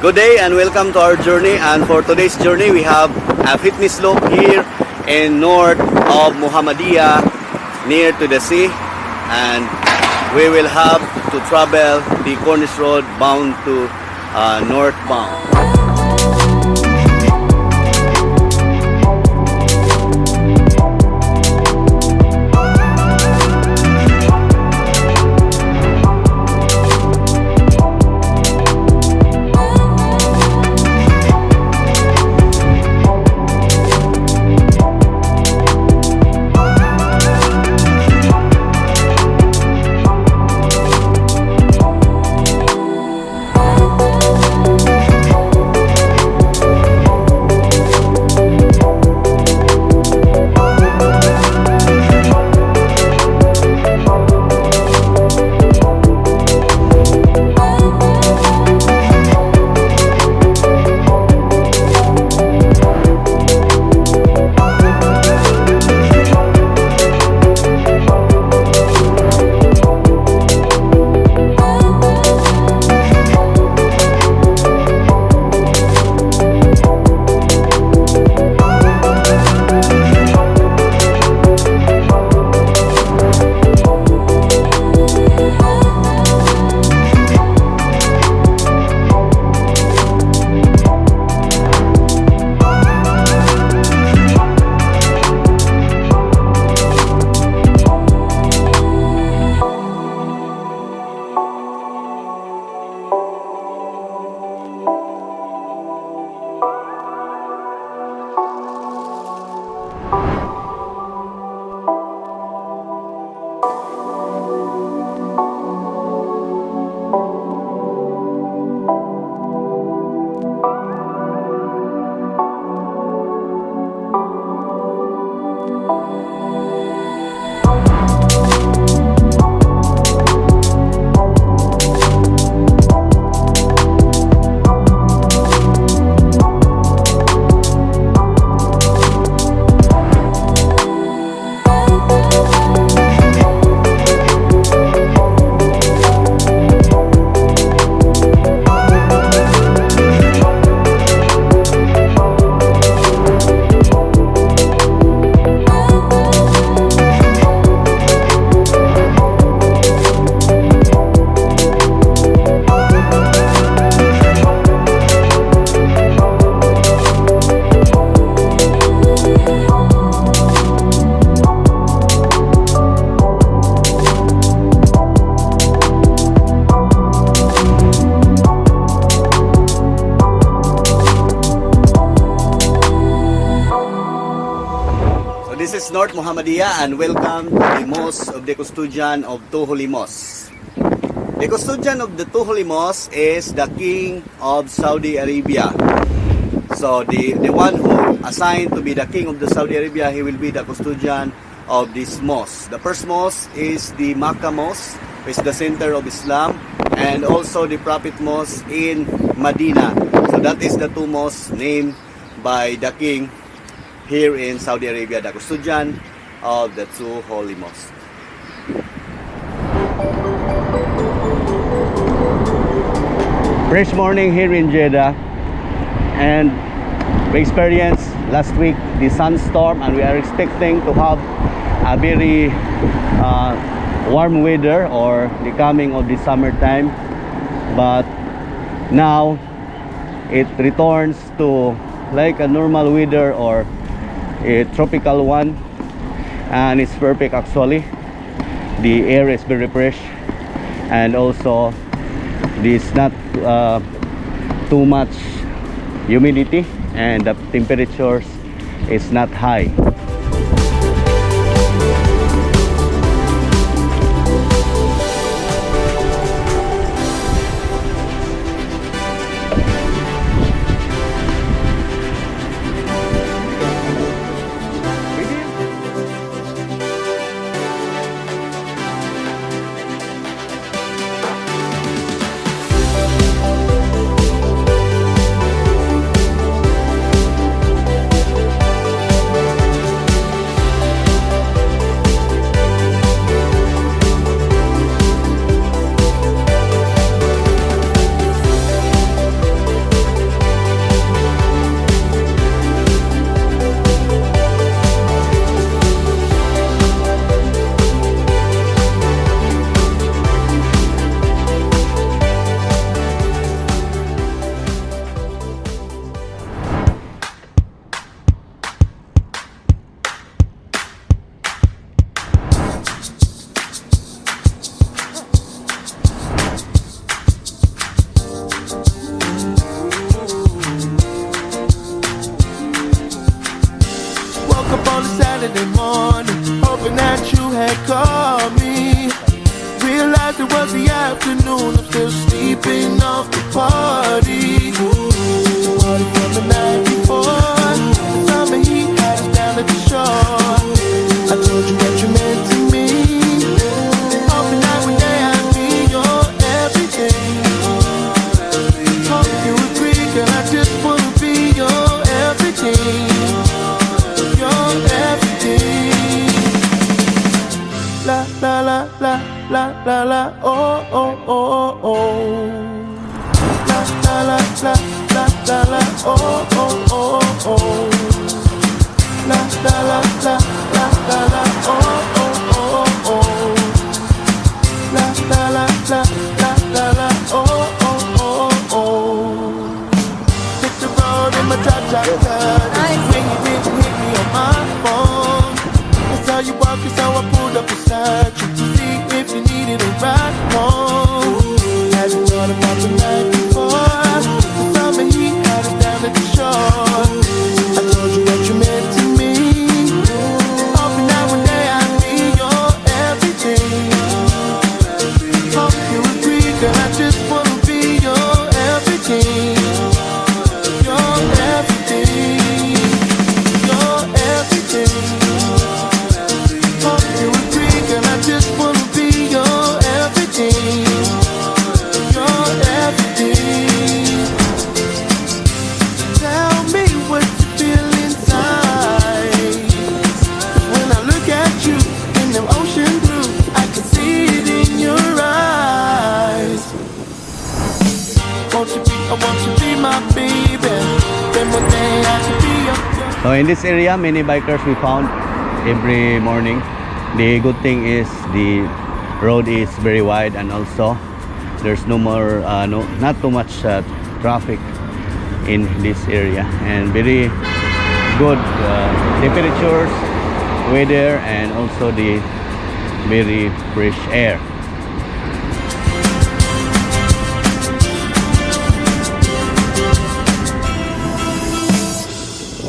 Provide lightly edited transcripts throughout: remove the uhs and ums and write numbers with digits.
Good day and welcome to our journey. And for today's journey, we have a fitness slope here in north of Muhammadiyah, near to the sea. And we will have to travel the Cornish Road bound to northbound. This is North Muhammadiyah and welcome to the Mosque of the Custodian of Two Holy Mosques. The Custodian of the Two Holy Mosques is the King of Saudi Arabia. So the one who assigned to be the King of the Saudi Arabia, he will be the Custodian of this mosque. The first mosque is the Makkah Mosque, which is the center of Islam, and also the Prophet Mosque in Medina. So that is the two mosques named by the King here in Saudi Arabia, the custodian of the two holy mosques. Fresh morning here in Jeddah, and we experienced last week the sunstorm, and we are expecting to have a very warm weather or the coming of the summertime, but now it returns to like a normal weather or a tropical one, and it's perfect actually. The air is very fresh, and also there's not too much humidity, and the temperatures is not high. Saturday morning, hoping that you had called me. Realized it was the afternoon, I'm still sleeping off the party. Party from the night before, the summer heat had us down at the shore. I told you what you meant to me. Hoping that one day I'd be your everything. Hope you agree, girl, I just wanna be your everything. Your everything. La la la la la la la, oh oh oh oh. La la la la la la la, oh oh oh oh. La la la la la la la, oh oh oh oh. La la la la la la la, oh oh oh oh. Hit the road in my top cut. When you didn't hit me on my phone, that's how you walk, that's how I pulled up beside you to see if you needed a ride home. Hadn't thought about the night before. The summer heat had us down at the shore. I told you what you meant to me. Hoping that one day I'd be your everything. Hope you agree, girl, I just wanna be your everything. Your everything. Your everything. Hope you agree, girl, I just wanna be your everything. Your everything. Tell me what you feel inside. When I look at you in the ocean blue, I can see it in your eyes. I want you be my baby. Then one day I can be your. So in this area, many bikers we found every morning. The good thing is the road is very wide, and also there's no more not too much traffic in this area, and very good temperatures, weather, and also the very fresh air.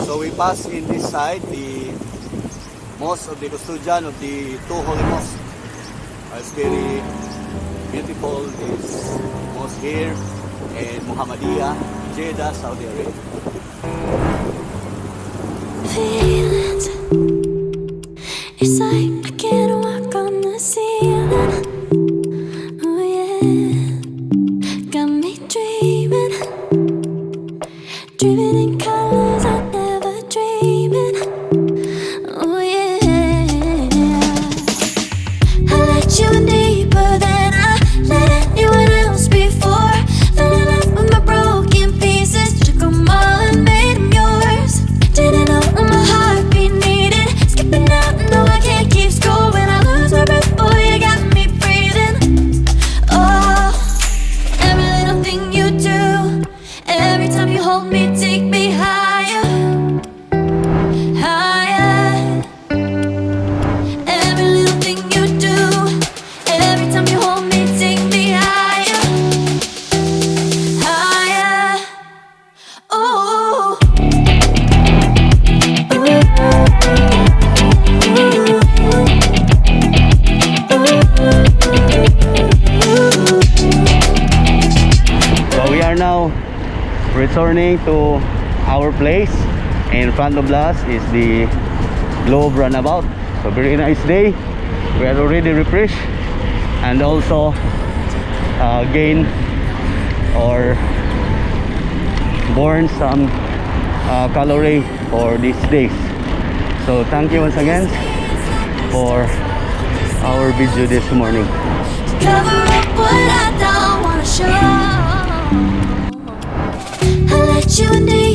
So we pass in this side the most of the custodian of the two holy mosques. It's very beautiful. This mosque here in Muhammadiyah, Jeddah, Saudi Arabia. Feelings, it's like I can't walk on the ceiling. Oh yeah, got me dreaming, dreaming in colors I never dreamed. Oh yeah, I let you in deeper than I let anyone else before. Fell in love with my broken pieces, took 'em all and made 'em yours. Didn't know what my heartbeat needed, skipping out, no I can't keep score. When I lose my breath, boy, you got me breathing. Oh, every little thing you do, every time you hold me, take me higher, higher. Every little thing you do, every time you hold me, take me higher, higher. Oh. So we are now returning to our place. In front of us is the Globe Runabout. So very nice day. We are already refreshed, and also gain or burn some calorie for these days. So thank you once again for our video this morning. Cover up what I don't wanna show. I let you in deep